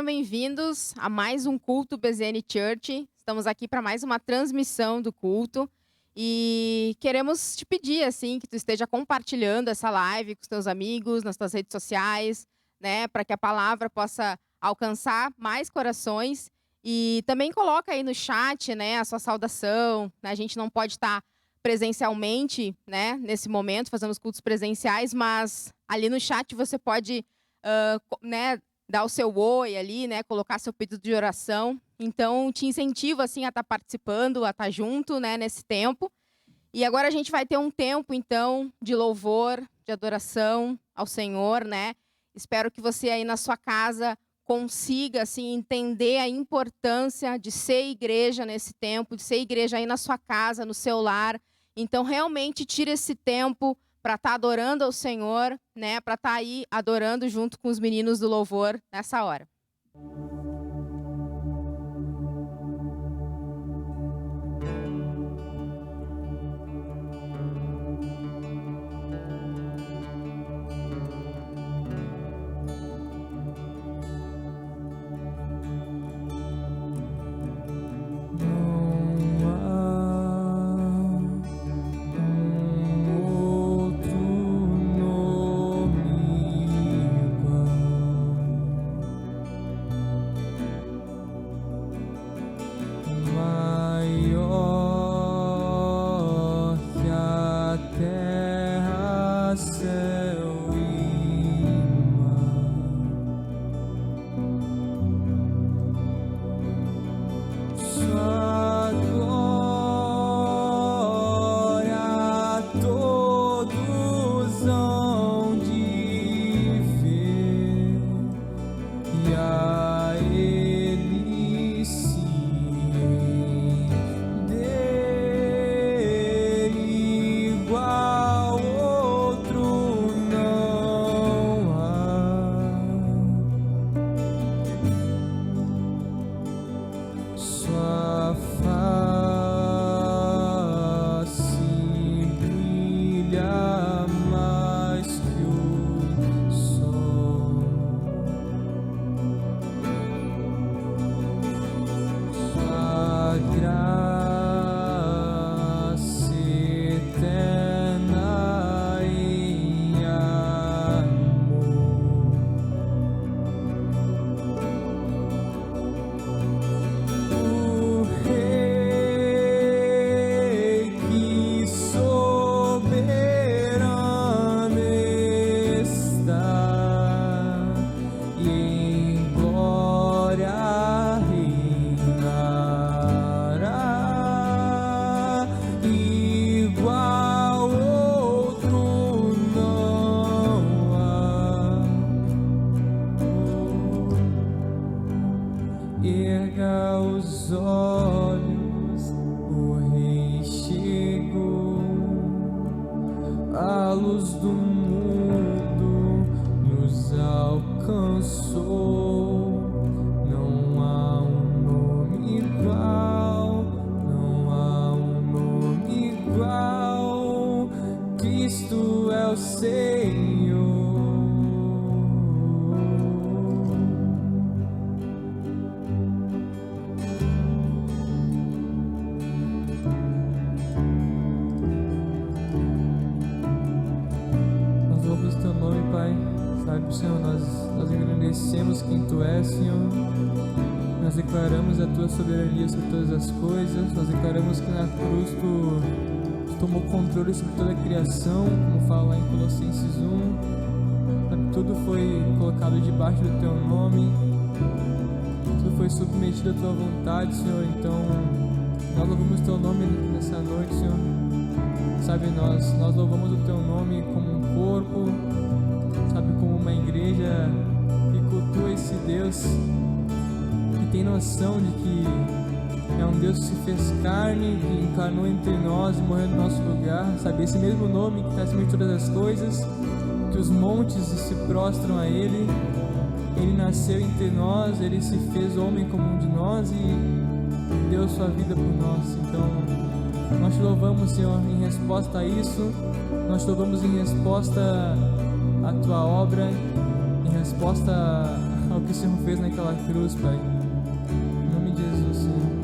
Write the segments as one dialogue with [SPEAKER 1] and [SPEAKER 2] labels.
[SPEAKER 1] sejam bem-vindos a mais um culto BZN Church. Estamos aqui para mais uma transmissão do culto e queremos te pedir assim que tu esteja compartilhando essa live com os teus amigos, nas tuas redes sociais, né, para que a palavra possa alcançar mais corações. E também coloca aí no chat, né, a sua saudação. A gente não pode estar presencialmente, né, nesse momento, fazendo os cultos presenciais, mas ali no chat você pode, né, dar o seu oi ali, né, colocar seu pedido de oração. Então, te incentivo assim a estar participando, a estar junto, né, nesse tempo. E agora a gente vai ter um tempo, então, de louvor, de adoração ao Senhor, né? Espero que você aí na sua casa consiga assim entender a importância de ser igreja nesse tempo, de ser igreja aí na sua casa, no seu lar. Então, realmente tire esse tempo para estar adorando ao Senhor, né? Para estar aí adorando junto com os meninos do louvor nessa hora.
[SPEAKER 2] Soberania sobre todas as coisas. Nós declaramos que na cruz tu tomou controle sobre toda a criação, como fala lá em Colossenses 1. Sabe, tudo foi colocado debaixo do teu nome, tudo foi submetido à tua vontade, Senhor. Então nós louvamos o teu nome nessa noite, Senhor. Sabe, nós louvamos o teu nome como um corpo, sabe, como uma igreja que cultua esse Deus, tem noção de que é um Deus que se fez carne, que encarnou entre nós e morreu no nosso lugar, sabe? Esse mesmo nome que está acima de todas as coisas, que os montes se prostram a Ele. Ele nasceu entre nós, Ele se fez homem como um de nós e deu sua vida por nós. Então, nós te louvamos, Senhor, em resposta a isso. Nós te louvamos em resposta à Tua obra, em resposta ao que o Senhor fez naquela cruz, Pai. Em nome de Jesus, Senhor.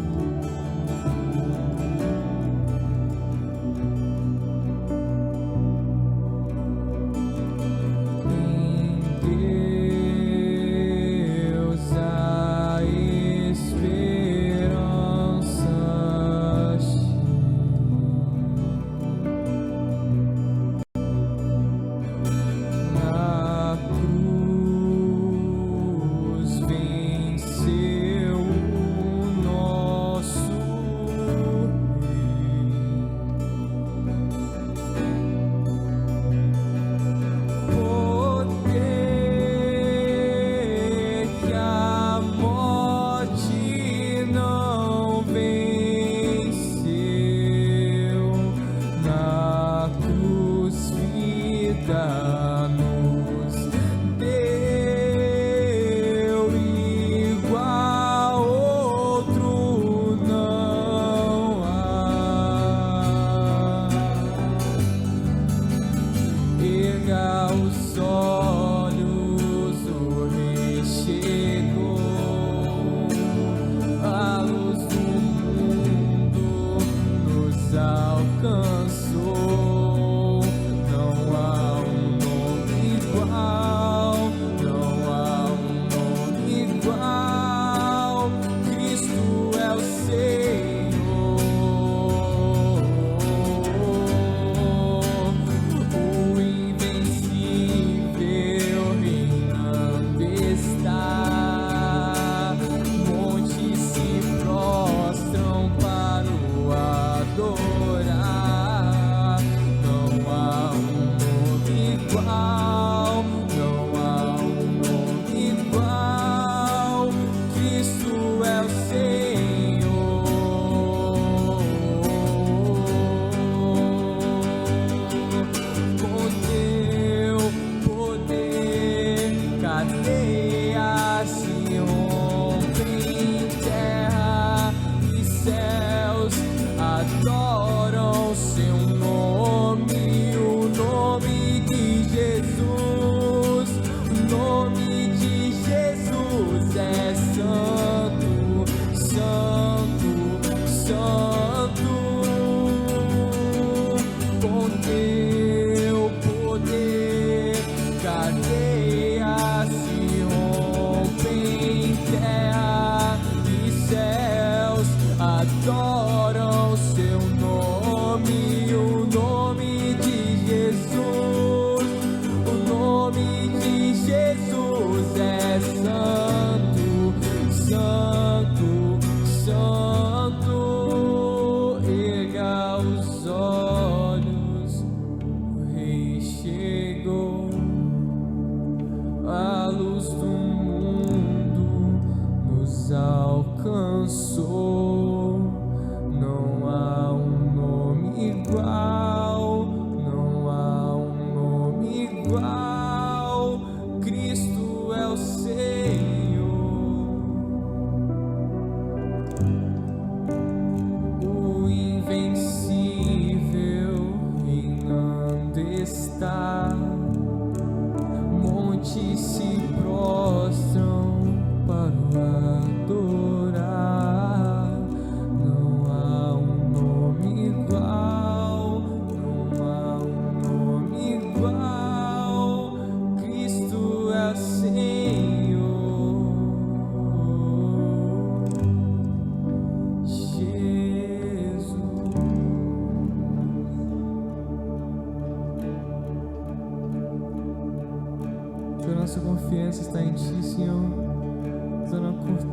[SPEAKER 2] Toda a nossa confiança está em Ti, Senhor.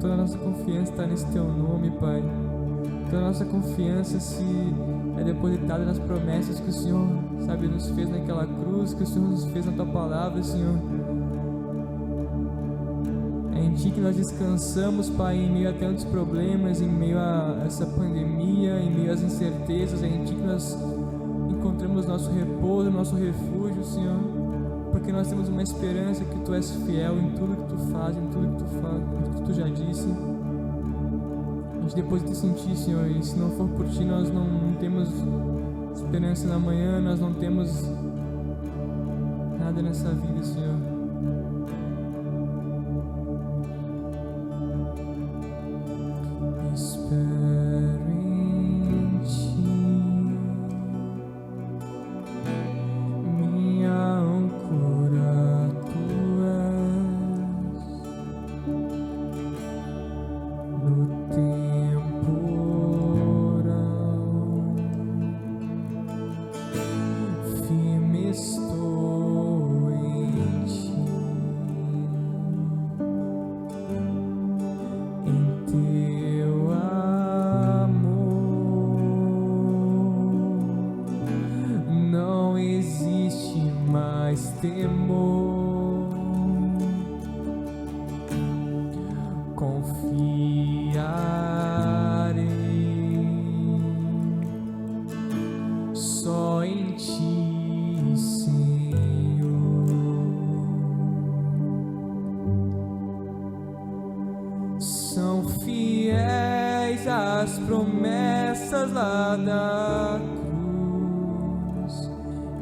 [SPEAKER 2] Toda a nossa confiança está nesse Teu nome, Pai. Toda a nossa confiança se é depositada nas promessas que o Senhor, sabe, nos fez naquela cruz, que o Senhor nos fez na Tua palavra, Senhor. É em Ti que nós descansamos, Pai, em meio a tantos problemas, em meio a essa pandemia, em meio às incertezas. É em Ti que nós encontramos nosso repouso, nosso refúgio, Senhor. Porque nós temos uma esperança que Tu és fiel em tudo que Tu fazes, em tudo que Tu faz, em tudo que Tu já disse. A gente deposita isso em Ti, Senhor, e se não for por Ti, nós não temos esperança na manhã, nós não temos nada nessa vida, Senhor. temor. Confiarei só em ti, Senhor. São fiéis as promessas lá da cruz.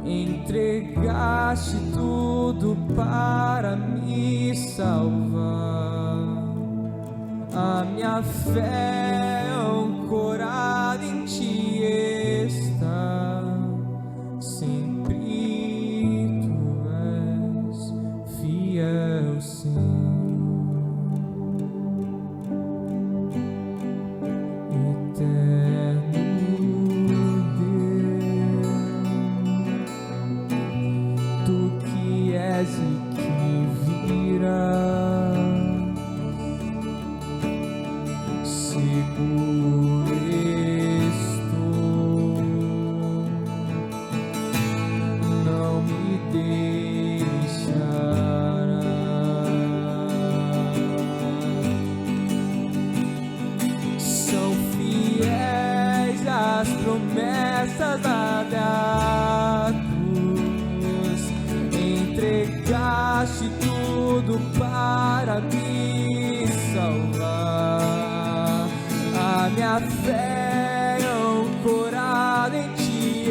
[SPEAKER 2] Entregaste tudo para me salvar. A minha fé ancorada em ti está. Sempre tu és fiel, Senhor. Promessas da cruz, entregaste tudo para me salvar. A minha fé ancorada em ti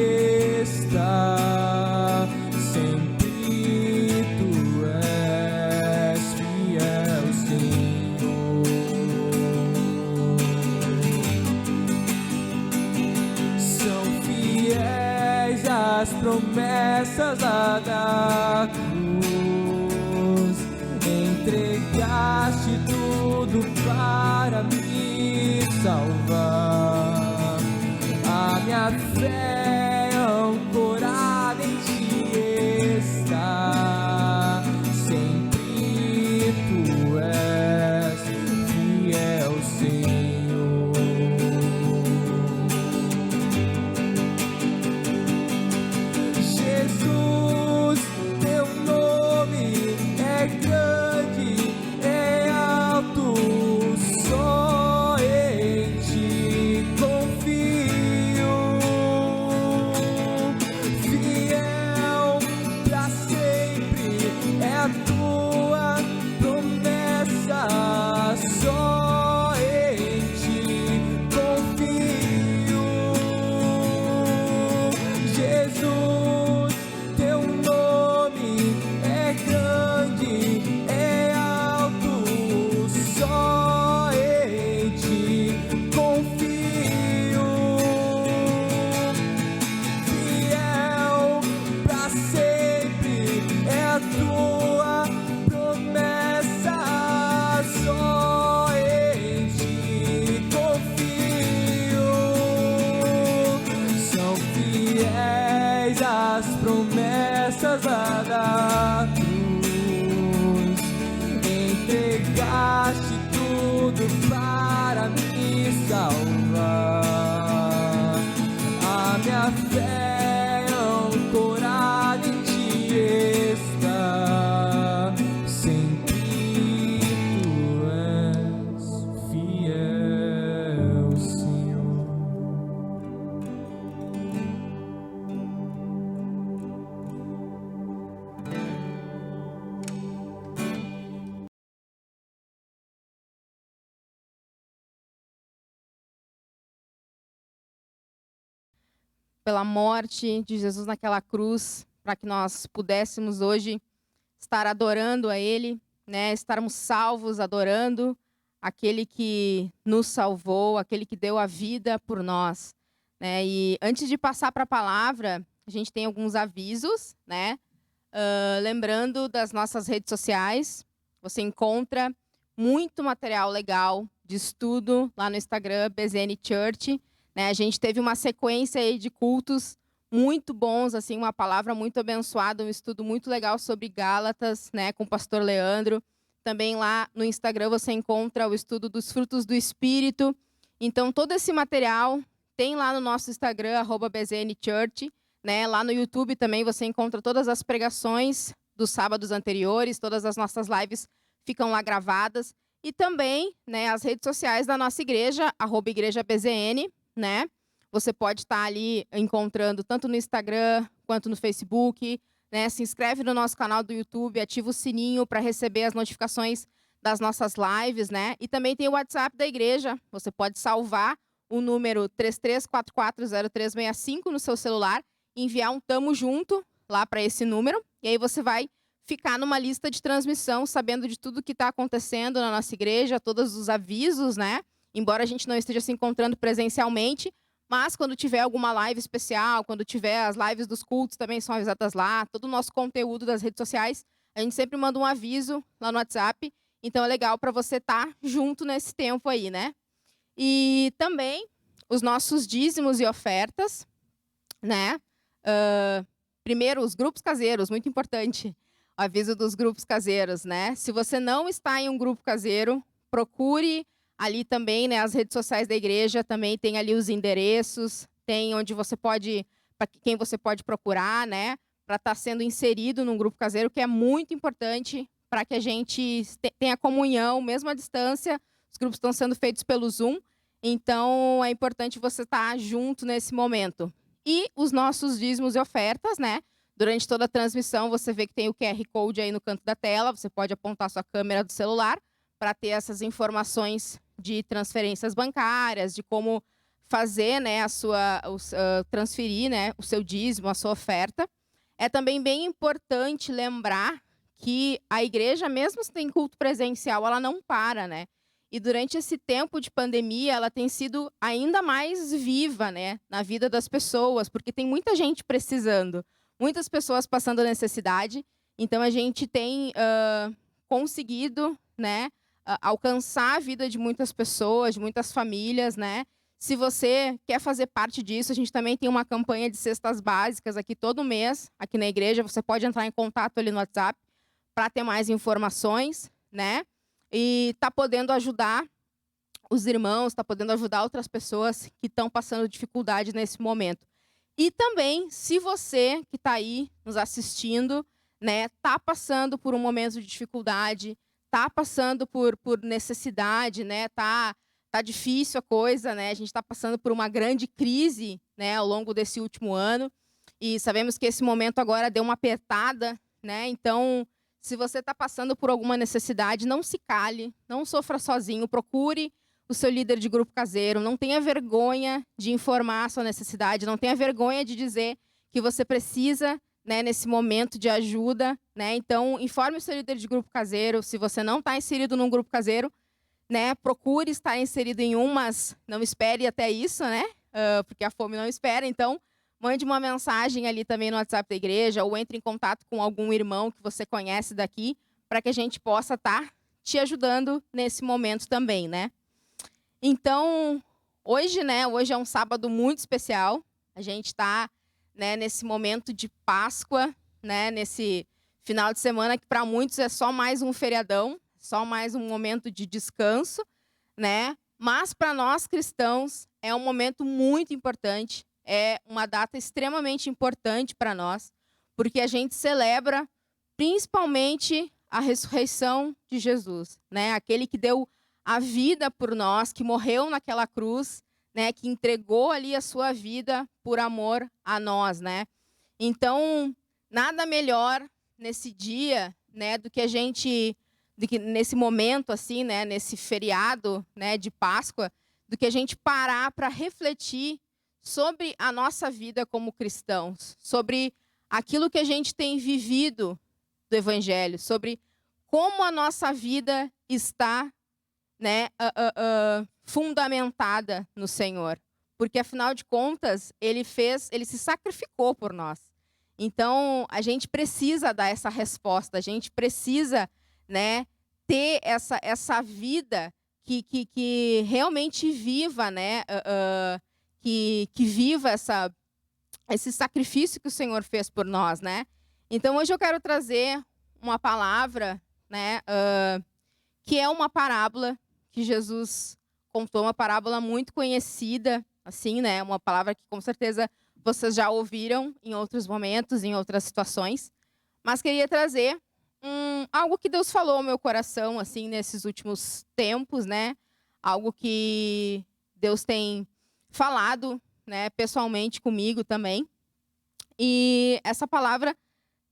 [SPEAKER 2] está. Sempre tu és fiel, Senhor. As promessas lá da cruz, entregaste tudo para me salvar. A minha fé ancorada em ti está. Sempre tu és fiel, Senhor. Jesus, teu nome é grande, é alto, só em ti confio. Fiel pra sempre é a tua promessa, só em ti confio. Jesus, teu nome é grande, é alto, só em ti confio. Fiel pra sempre é a tua promessa, só em ti confio. São fiéis as promessas lá da cruz, entregaste tudo para me salvar. A minha fé ancorada em ti está. Sempre tu és fiel, Senhor.
[SPEAKER 1] Pela morte de Jesus naquela cruz, para que nós pudéssemos hoje estar adorando a Ele, né? Estarmos salvos adorando aquele que nos salvou, aquele que deu a vida por nós, né? E antes de passar para a palavra, a gente tem alguns avisos, né? Lembrando das nossas redes sociais, você encontra muito material legal de estudo lá no Instagram, BZN Church. Né? A gente teve uma sequência aí de cultos muito bons, assim, uma palavra muito abençoada, um estudo muito legal sobre Gálatas, né, com o pastor Leandro. Também lá no Instagram você encontra o estudo dos frutos do Espírito. Então, todo esse material tem lá no nosso Instagram, @BZNChurch. Né? Lá no YouTube também você encontra todas as pregações dos sábados anteriores, todas as nossas lives ficam lá gravadas. E também, né, as redes sociais da nossa igreja, @igrejabzn, né? Você pode estar ali encontrando tanto no Instagram quanto no Facebook, né? Se inscreve no nosso canal do YouTube, ativa o sininho para receber as notificações das nossas lives, né? E também tem o WhatsApp da igreja. Você pode salvar o número 33440365 no seu celular e enviar um tamo junto lá para esse número. E aí você vai ficar numa lista de transmissão, sabendo de tudo que está acontecendo na nossa igreja, todos os avisos, né? Embora a gente não esteja se encontrando presencialmente, mas quando tiver alguma live especial, quando tiver as lives dos cultos também são avisadas lá, todo o nosso conteúdo das redes sociais, a gente sempre manda um aviso lá no WhatsApp. Então é legal para você estar junto nesse tempo aí, né? E também os nossos dízimos e ofertas, né? Primeiro, os grupos caseiros, muito importante. O aviso dos grupos caseiros, né? Se você não está em um grupo caseiro, procure ali também, né? As redes sociais da igreja também tem ali os endereços, tem onde você pode, para quem você pode procurar, né? Para estar sendo inserido num grupo caseiro, que é muito importante para que a gente tenha comunhão, mesmo à distância. Os grupos estão sendo feitos pelo Zoom, então é importante você estar junto nesse momento. E os nossos dízimos e ofertas, né? Durante toda a transmissão, você vê que tem o QR Code aí no canto da tela, você pode apontar sua câmera do celular para ter essas informações de transferências bancárias, de como fazer, né, transferir, né, o seu dízimo, a sua oferta. É também bem importante lembrar que a igreja, mesmo se tem culto presencial, ela não para, né? E durante esse tempo de pandemia, ela tem sido ainda mais viva, né, na vida das pessoas, porque tem muita gente precisando, muitas pessoas passando necessidade. Então a gente tem conseguido, né, alcançar a vida de muitas pessoas, de muitas famílias, né? Se você quer fazer parte disso, a gente também tem uma campanha de cestas básicas aqui todo mês, aqui na igreja. Você pode entrar em contato ali no WhatsApp para ter mais informações, né? E tá podendo ajudar os irmãos, tá podendo ajudar outras pessoas que estão passando dificuldade nesse momento. E também, se você que está aí nos assistindo, né, tá passando por um momento de dificuldade, tá passando por necessidade, né, tá difícil a coisa, né? A gente está passando por uma grande crise, né, ao longo desse último ano. E sabemos que esse momento agora deu uma apertada, né? Então, se você está passando por alguma necessidade, não se cale, não sofra sozinho, procure o seu líder de grupo caseiro, não tenha vergonha de informar a sua necessidade, não tenha vergonha de dizer que você precisa, né, nesse momento de ajuda, né? Então, informe o seu líder de grupo caseiro. Se você não está inserido num grupo caseiro, né, procure estar inserido em um, mas não espere até isso, né? Porque a fome não espera. Então, mande uma mensagem ali também no WhatsApp da igreja ou entre em contato com algum irmão que você conhece daqui para que a gente possa estar te ajudando nesse momento também, né? Então, hoje, né, hoje é um sábado muito especial. A gente está, né, nesse momento de Páscoa, né, nesse final de semana que para muitos é só mais um feriadão, só mais um momento de descanso, né? Mas para nós cristãos é um momento muito importante, é uma data extremamente importante para nós, porque a gente celebra principalmente a ressurreição de Jesus, né? Aquele que deu a vida por nós, que morreu naquela cruz, né? Que entregou ali a sua vida por amor a nós, né? Então, nada melhor nesse dia, né, do que a gente, do que nesse momento assim, né, nesse feriado, né, de Páscoa, do que a gente parar para refletir sobre a nossa vida como cristãos, sobre aquilo que a gente tem vivido do Evangelho, sobre como a nossa vida está, né, fundamentada no Senhor, porque afinal de contas ele se sacrificou por nós. Então a gente precisa dar essa resposta, a gente precisa, né, ter essa vida que realmente viva, né, que viva esse sacrifício que o Senhor fez por nós, né? Então hoje eu quero trazer uma palavra, né, que é uma parábola que Jesus contou, uma parábola muito conhecida, assim, né? Uma palavra que com certeza vocês já ouviram em outros momentos, em outras situações. Mas queria trazer algo que Deus falou ao meu coração, assim, nesses últimos tempos, né? Algo que Deus tem falado, né, pessoalmente comigo também. E essa palavra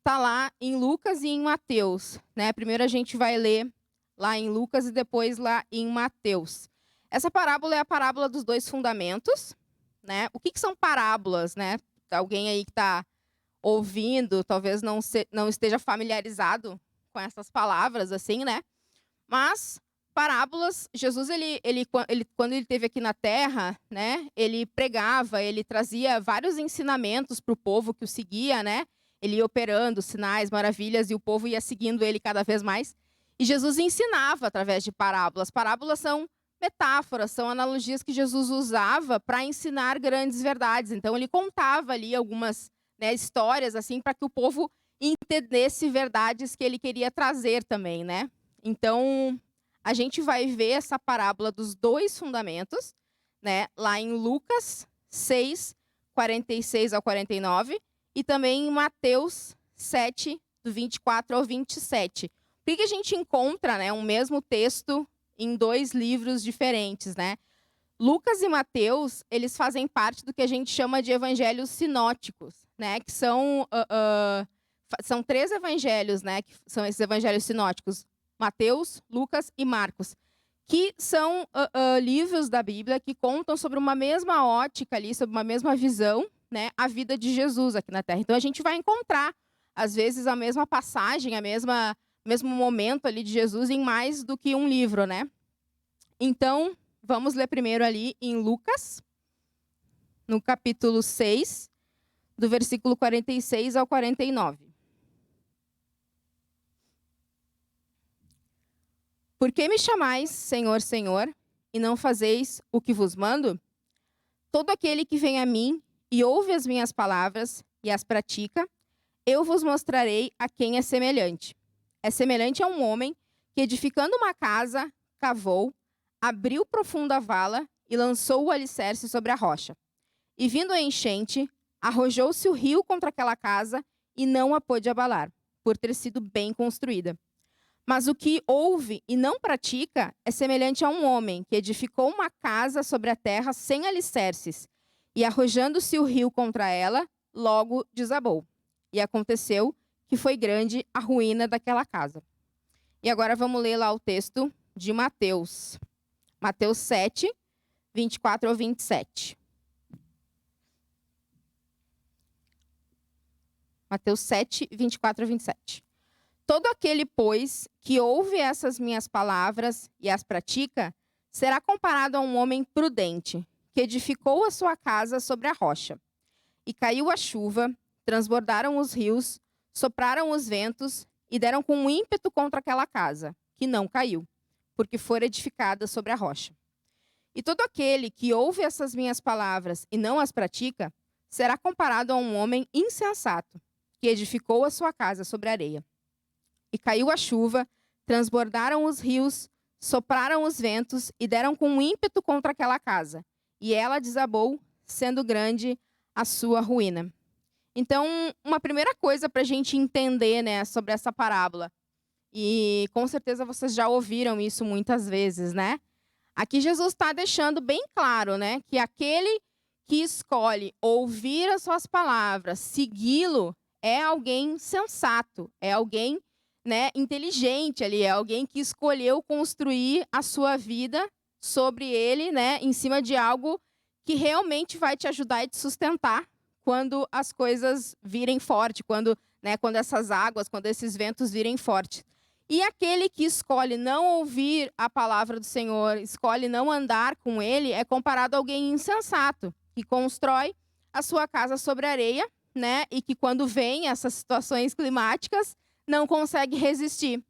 [SPEAKER 1] tá lá em Lucas e em Mateus, né? Primeiro a gente vai ler lá em Lucas e depois lá em Mateus. Essa parábola é a parábola dos dois fundamentos, né? O que são parábolas, né? Alguém aí que está ouvindo, talvez não esteja familiarizado com essas palavras, assim, né? Mas parábolas, Jesus, quando ele esteve aqui na Terra, né? Ele pregava, ele trazia vários ensinamentos para o povo que o seguia, né? Ele ia operando sinais, maravilhas, e o povo ia seguindo ele cada vez mais. E Jesus ensinava através de parábolas. Parábolas são metáforas, são analogias que Jesus usava para ensinar grandes verdades. Então, ele contava ali algumas, né, histórias, assim, para que o povo entendesse verdades que ele queria trazer também, né? Então, a gente vai ver essa parábola dos dois fundamentos, né, lá em Lucas 6, 46 ao 49, e também em Mateus 7, do 24 ao 27. Por que a gente encontra, né, um mesmo texto em dois livros diferentes, né? Lucas e Mateus, eles fazem parte do que a gente chama de evangelhos sinóticos, né? Que são três evangelhos, né? Que são esses evangelhos sinóticos: Mateus, Lucas e Marcos, que são livros da Bíblia que contam sobre uma mesma ótica ali, sobre uma mesma visão, né? A vida de Jesus aqui na Terra. Então a gente vai encontrar, às vezes, a mesma passagem, mesmo momento ali de Jesus em mais do que um livro, né? Então, vamos ler primeiro ali em Lucas, no capítulo 6, do versículo 46 ao 49. Por que me chamais Senhor, Senhor, e não fazeis o que vos mando? Todo aquele que vem a mim e ouve as minhas palavras e as pratica, eu vos mostrarei a quem é semelhante. É semelhante a um homem que, edificando uma casa, cavou, abriu profunda vala e lançou o alicerce sobre a rocha. E vindo a enchente, arrojou-se o rio contra aquela casa e não a pôde abalar, por ter sido bem construída. Mas o que ouve e não pratica é semelhante a um homem que edificou uma casa sobre a terra sem alicerces, e arrojando-se o rio contra ela, logo desabou. E aconteceu que foi grande a ruína daquela casa. E agora vamos ler lá o texto de Mateus. Mateus 7, 24 ao 27. Mateus 7, 24 ao 27. Todo aquele, pois, que ouve essas minhas palavras e as pratica, será comparado a um homem prudente, que edificou a sua casa sobre a rocha. E caiu a chuva, transbordaram os rios, sopraram os ventos e deram com ímpeto contra aquela casa, que não caiu, porque fora edificada sobre a rocha. E todo aquele que ouve essas minhas palavras e não as pratica, será comparado a um homem insensato, que edificou a sua casa sobre a areia. E caiu a chuva, transbordaram os rios, sopraram os ventos e deram com ímpeto contra aquela casa. E ela desabou, sendo grande a sua ruína. Então, uma primeira coisa para a gente entender, né, sobre essa parábola, e com certeza vocês já ouviram isso muitas vezes, né? Aqui Jesus está deixando bem claro, né, que aquele que escolhe ouvir as suas palavras, segui-lo, é alguém sensato, é alguém, né, inteligente ali, é alguém que escolheu construir a sua vida sobre ele, né, em cima de algo que realmente vai te ajudar e te sustentar quando as coisas virem forte, quando essas águas, quando esses ventos virem forte. E aquele que escolhe não ouvir a palavra do Senhor, escolhe não andar com ele, é comparado a alguém insensato, que constrói a sua casa sobre areia, né, e que quando vem essas situações climáticas, não consegue resistir.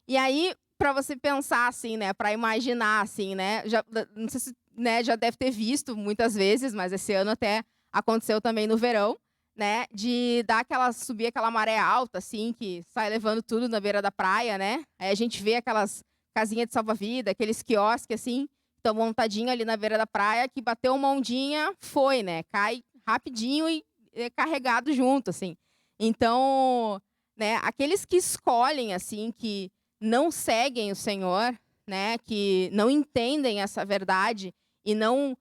[SPEAKER 1] E aí, para você pensar assim, né, para imaginar assim, né, não sei se, né, já deve ter visto muitas vezes, mas esse ano até aconteceu também no verão, né, de subir aquela maré alta assim, que sai levando tudo na beira da praia, né? Aí a gente vê aquelas casinhas de salva-vida, aqueles quiosques assim, estão montadinho ali na beira da praia, que bateu uma ondinha, foi, né? Cai rapidinho e é carregado junto, assim. Então, né? Aqueles que escolhem, assim, que não seguem o Senhor, né? Que não entendem essa verdade e não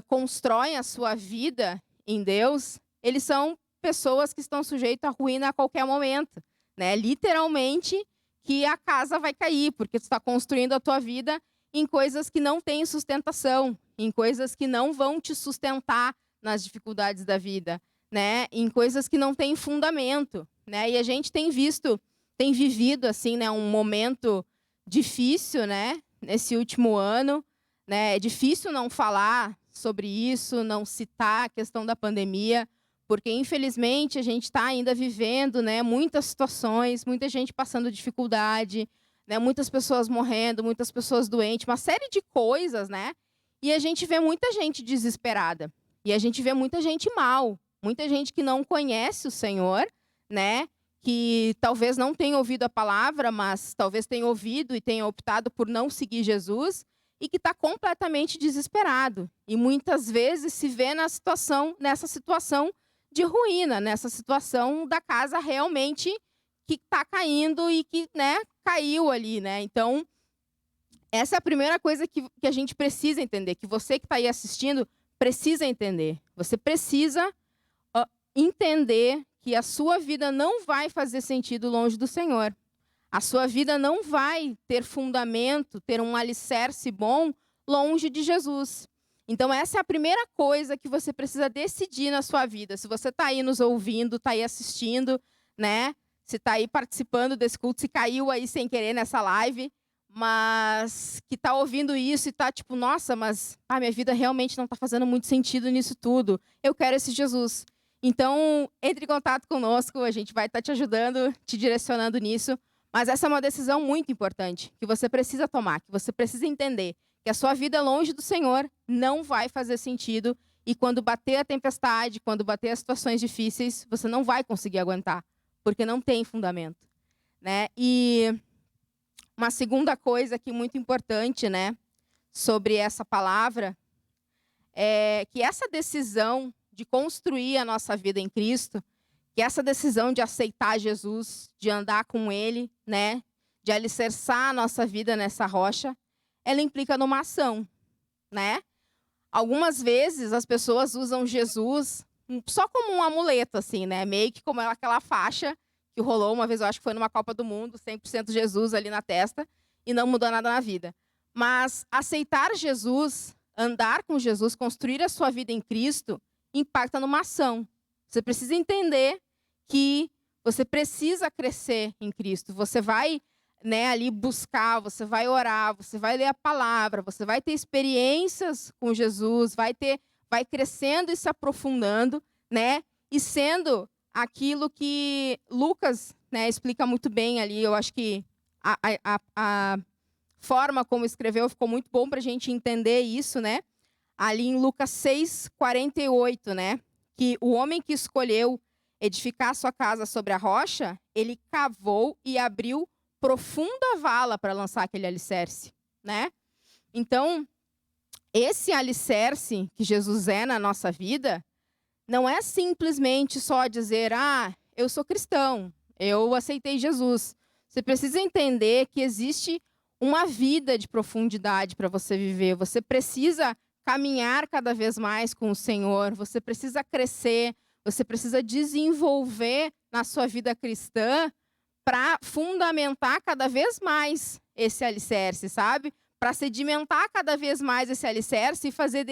[SPEAKER 1] constroem a sua vida em Deus, eles são pessoas que estão sujeitas à ruína a qualquer momento, né? Literalmente que a casa vai cair, porque tu está construindo a tua vida em coisas que não têm sustentação, em coisas que não vão te sustentar nas dificuldades da vida, né? Em coisas que não têm fundamento, né? E a gente tem vivido assim, né, um momento difícil, né, nesse último ano, né? É difícil não falar sobre isso, não citar a questão da pandemia, porque infelizmente a gente está ainda vivendo, né, muitas situações, muita gente passando dificuldade, né, muitas pessoas morrendo, muitas pessoas doentes, uma série de coisas, né? E a gente vê muita gente desesperada. E a gente vê muita gente mal, muita gente que não conhece o Senhor, né? Que talvez não tenha ouvido a palavra, mas talvez tenha ouvido e tenha optado por não seguir Jesus e que está completamente desesperado. E muitas vezes se vê nessa situação de ruína, nessa situação da casa realmente que está caindo e que, né, caiu ali, né? Então, essa é a primeira coisa que a gente precisa entender, que você que está aí assistindo precisa entender. Você precisa entender que a sua vida não vai fazer sentido longe do Senhor. A sua vida não vai ter fundamento, ter um alicerce bom longe de Jesus. Então, essa é a primeira coisa que você precisa decidir na sua vida. Se você está aí nos ouvindo, está aí assistindo, né? Se está aí participando desse culto, se caiu aí sem querer nessa live, mas que está ouvindo isso e está tipo, nossa, mas minha vida realmente não está fazendo muito sentido nisso tudo. Eu quero esse Jesus. Então, entre em contato conosco, a gente vai estar te ajudando, te direcionando nisso. Mas essa é uma decisão muito importante, que você precisa tomar, que você precisa entender que a sua vida longe do Senhor não vai fazer sentido e quando bater a tempestade, quando bater as situações difíceis, você não vai conseguir aguentar, porque não tem fundamento, né? E uma segunda coisa aqui muito importante, né, sobre essa palavra, é que essa decisão de construir a nossa vida em Cristo, que essa decisão de aceitar Jesus, de andar com Ele, né, de alicerçar a nossa vida nessa rocha, ela implica numa ação, né? Algumas vezes as pessoas usam Jesus só como um amuleto, assim, né? Meio que como aquela faixa que rolou uma vez, eu acho que foi numa Copa do Mundo, 100% Jesus ali na testa, e não mudou nada na vida. Mas aceitar Jesus, andar com Jesus, construir a sua vida em Cristo, impacta numa ação. Você precisa entender que você precisa crescer em Cristo. Você vai, né, ali buscar, você vai orar, você vai ler a palavra, você vai ter experiências com Jesus, vai crescendo e se aprofundando, né? E sendo aquilo que Lucas, né, explica muito bem ali. Eu acho que a forma como escreveu ficou muito bom para a gente entender isso, né? Ali em Lucas 6:48, né? Que o homem que escolheu edificar sua casa sobre a rocha, ele cavou e abriu profunda vala para lançar aquele alicerce, né? Então, esse alicerce que Jesus é na nossa vida, não é simplesmente só dizer, eu sou cristão, eu aceitei Jesus. Você precisa entender que existe uma vida de profundidade para você viver. Você precisa caminhar cada vez mais com o Senhor, você precisa crescer, você precisa desenvolver na sua vida cristã para fundamentar cada vez mais esse alicerce, sabe? Para sedimentar cada vez mais esse alicerce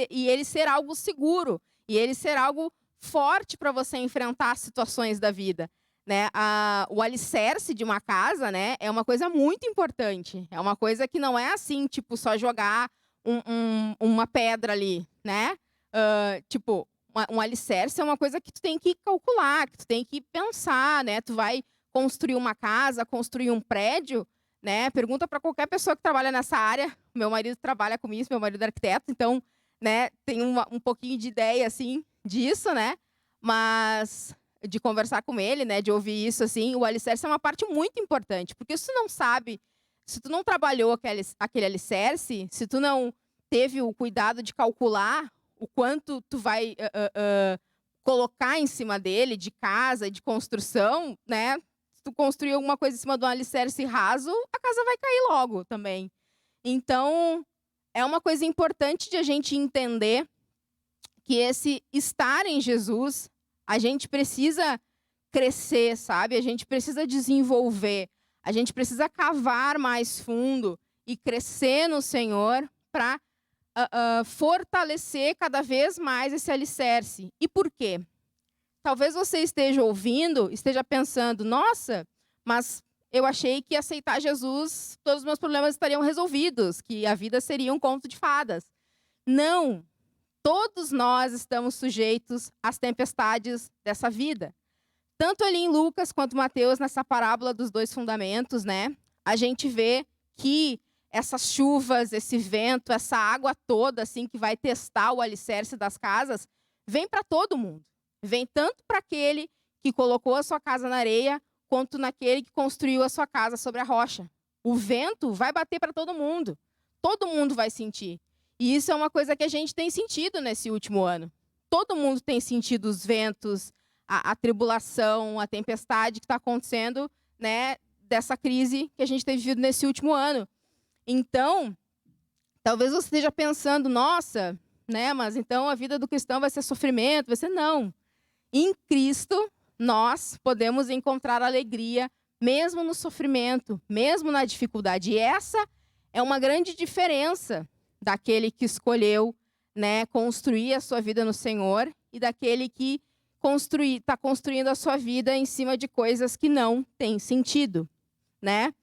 [SPEAKER 1] e ele ser algo seguro, e ele ser algo forte para você enfrentar as situações da vida, né? O alicerce de uma casa, né, é uma coisa muito importante. É uma coisa que não é assim, tipo, só jogar uma pedra ali, né? Tipo, um alicerce é uma coisa que tu tem que calcular, que tu tem que pensar, né? Tu vai construir uma casa, construir um prédio, né? Pergunta para qualquer pessoa que trabalha nessa área. Meu marido trabalha com isso, meu marido é arquiteto, então, né, tem um pouquinho de ideia, assim, disso, né? Mas de conversar com ele, né, de ouvir isso, assim, o alicerce é uma parte muito importante, porque se tu não sabe, se tu não trabalhou aquele alicerce, se tu não teve o cuidado de calcular o quanto tu vai colocar em cima dele, de casa, de construção, né? tu construir alguma coisa em cima de um alicerce raso, a casa vai cair logo também. Então, é uma coisa importante de a gente entender que esse estar em Jesus, a gente precisa crescer, sabe? A gente precisa desenvolver, a gente precisa cavar mais fundo e crescer no Senhor para fortalecer cada vez mais esse alicerce. E por quê? Talvez você esteja ouvindo, esteja pensando, nossa, mas eu achei que aceitar Jesus, todos os meus problemas estariam resolvidos, que a vida seria um conto de fadas. Não, todos nós estamos sujeitos às tempestades dessa vida. Tanto ali em Lucas quanto Mateus, nessa parábola dos 2 fundamentos, né? A gente vê que essas chuvas, esse vento, essa água toda, assim, que vai testar o alicerce das casas, vem para todo mundo. Vem tanto para aquele que colocou a sua casa na areia, quanto naquele que construiu a sua casa sobre a rocha. O vento vai bater para todo mundo. Todo mundo vai sentir. E isso é uma coisa que a gente tem sentido nesse último ano. Todo mundo tem sentido os ventos, a tribulação, a tempestade que está acontecendo, né, dessa crise que a gente tem vivido nesse último ano. Então, talvez você esteja pensando, nossa, né, mas então a vida do cristão vai ser sofrimento, vai ser não. Em Cristo, nós podemos encontrar alegria, mesmo no sofrimento, mesmo na dificuldade. E essa é uma grande diferença daquele que escolheu, né, construir a sua vida no Senhor e daquele que está construindo a sua vida em cima de coisas que não têm sentido, né?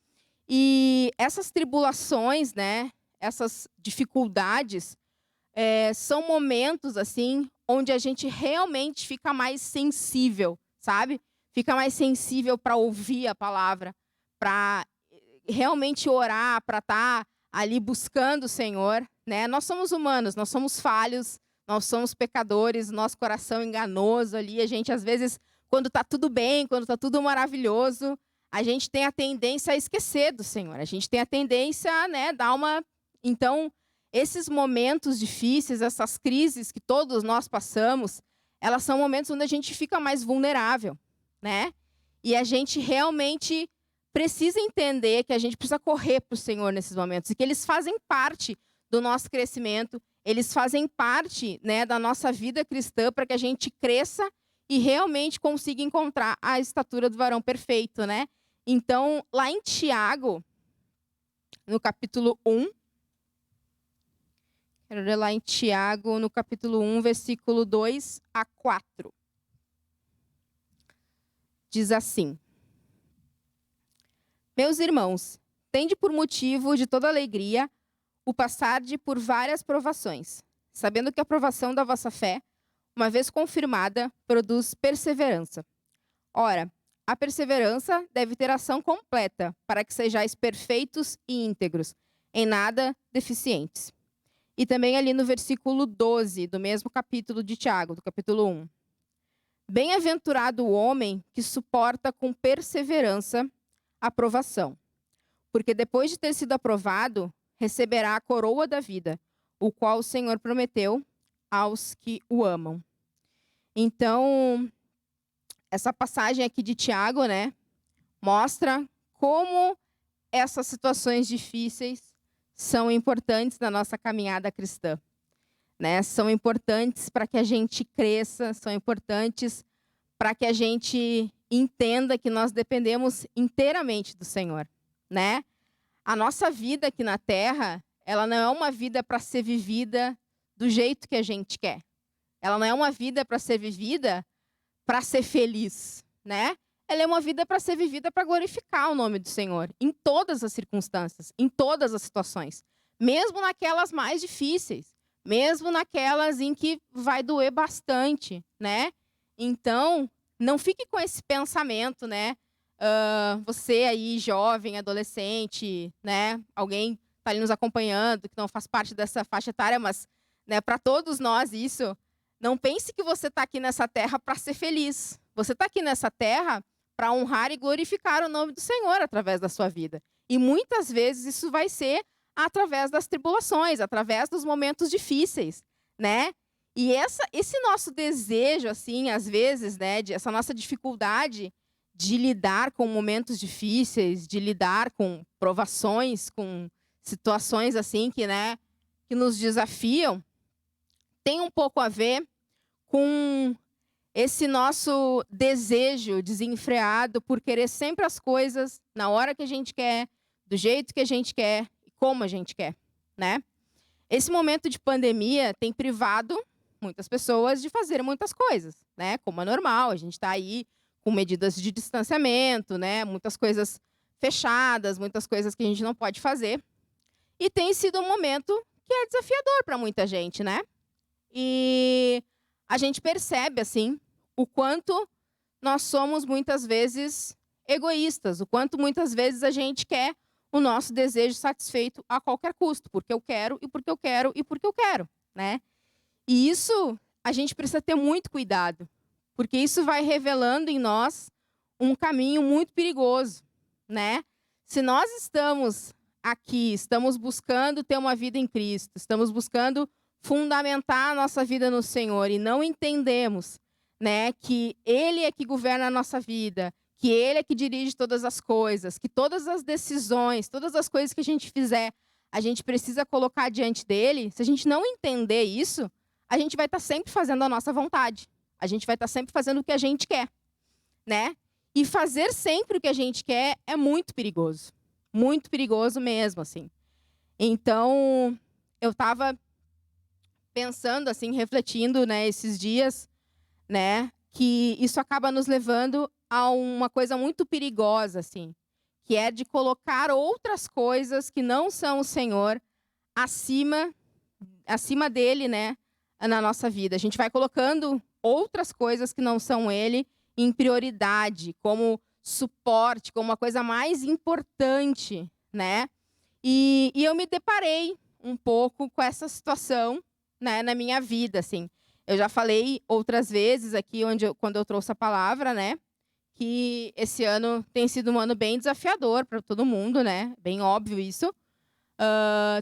[SPEAKER 1] E essas tribulações, né, essas dificuldades, são momentos assim onde a gente realmente fica mais sensível, sabe? Fica mais sensível para ouvir a palavra, para realmente orar, para estar ali buscando o Senhor, né? Nós somos humanos, nós somos falhos, nós somos pecadores, nosso coração enganoso ali, a gente às vezes, quando está tudo bem, quando está tudo maravilhoso, a gente tem a tendência a esquecer do Senhor, a gente tem a tendência, né, dar uma... Então, esses momentos difíceis, essas crises que todos nós passamos, elas são momentos onde a gente fica mais vulnerável, né? E a gente realmente precisa entender que a gente precisa correr para o Senhor nesses momentos e que eles fazem parte do nosso crescimento, eles fazem parte, né, da nossa vida cristã para que a gente cresça e realmente consiga encontrar a estatura do varão perfeito, né? Então, lá em Tiago, no capítulo 1, quero ler lá em Tiago, no capítulo 1, versículo 2 a 4. Diz assim: Meus irmãos, tende por motivo de toda alegria o passarde por várias provações, sabendo que a provação da vossa fé, uma vez confirmada, produz perseverança. Ora, a perseverança deve ter ação completa, para que sejais perfeitos e íntegros, em nada deficientes. E também ali no versículo 12, do mesmo capítulo de Tiago, do capítulo 1. Bem-aventurado o homem que suporta com perseverança a provação, porque depois de ter sido aprovado, receberá a coroa da vida, o qual o Senhor prometeu aos que o amam. Então, essa passagem aqui de Tiago, né, mostra como essas situações difíceis são importantes na nossa caminhada cristã, né? São importantes para que a gente cresça, são importantes para que a gente entenda que nós dependemos inteiramente do Senhor, né? A nossa vida aqui na Terra, ela não é uma vida para ser vivida do jeito que a gente quer. Ela não é uma vida para ser vivida para ser feliz, né? Ela é uma vida para ser vivida para glorificar o nome do Senhor, em todas as circunstâncias, em todas as situações. Mesmo naquelas mais difíceis, mesmo naquelas em que vai doer bastante, né? Então, não fique com esse pensamento, né? Você aí, jovem, adolescente, né? Alguém está ali nos acompanhando, que não faz parte dessa faixa etária, mas, né, para todos nós isso, não pense que você está aqui nessa terra para ser feliz. Você está aqui nessa terra para honrar e glorificar o nome do Senhor através da sua vida. E muitas vezes isso vai ser através das tribulações, através dos momentos difíceis, né? E esse nosso desejo, assim, às vezes, né, essa nossa dificuldade de lidar com momentos difíceis, de lidar com provações, com situações assim que, né, que nos desafiam, tem um pouco a ver com esse nosso desejo desenfreado por querer sempre as coisas na hora que a gente quer, do jeito que a gente quer e como a gente quer, né? Esse momento de pandemia tem privado muitas pessoas de fazer muitas coisas, né? Como é normal, a gente está aí com medidas de distanciamento, né? Muitas coisas fechadas, muitas coisas que a gente não pode fazer. E tem sido um momento que é desafiador para muita gente, né? E a gente percebe, assim, o quanto nós somos muitas vezes egoístas, o quanto muitas vezes a gente quer o nosso desejo satisfeito a qualquer custo, porque eu quero e porque eu quero e porque eu quero, né? E isso a gente precisa ter muito cuidado, porque isso vai revelando em nós um caminho muito perigoso, né? Se nós estamos aqui, estamos buscando ter uma vida em Cristo, estamos buscando fundamentar a nossa vida no Senhor e não entendemos, né, que Ele é que governa a nossa vida, que Ele é que dirige todas as coisas, que todas as decisões, todas as coisas que a gente fizer, a gente precisa colocar diante dEle. Se a gente não entender isso, a gente vai estar sempre fazendo a nossa vontade. A gente vai estar sempre fazendo o que a gente quer, né? E fazer sempre o que a gente quer é muito perigoso mesmo, assim. Então, eu estava pensando, assim, refletindo, né, esses dias, né, que isso acaba nos levando a uma coisa muito perigosa, assim, que é de colocar outras coisas que não são o Senhor acima dele, né, na nossa vida. A gente vai colocando outras coisas que não são ele em prioridade, como suporte, como uma coisa mais importante, né? E eu me deparei um pouco com essa situação, né, na minha vida, assim. Eu já falei outras vezes aqui, quando eu trouxe a palavra, né, que esse ano tem sido um ano bem desafiador para todo mundo, né? Bem óbvio isso.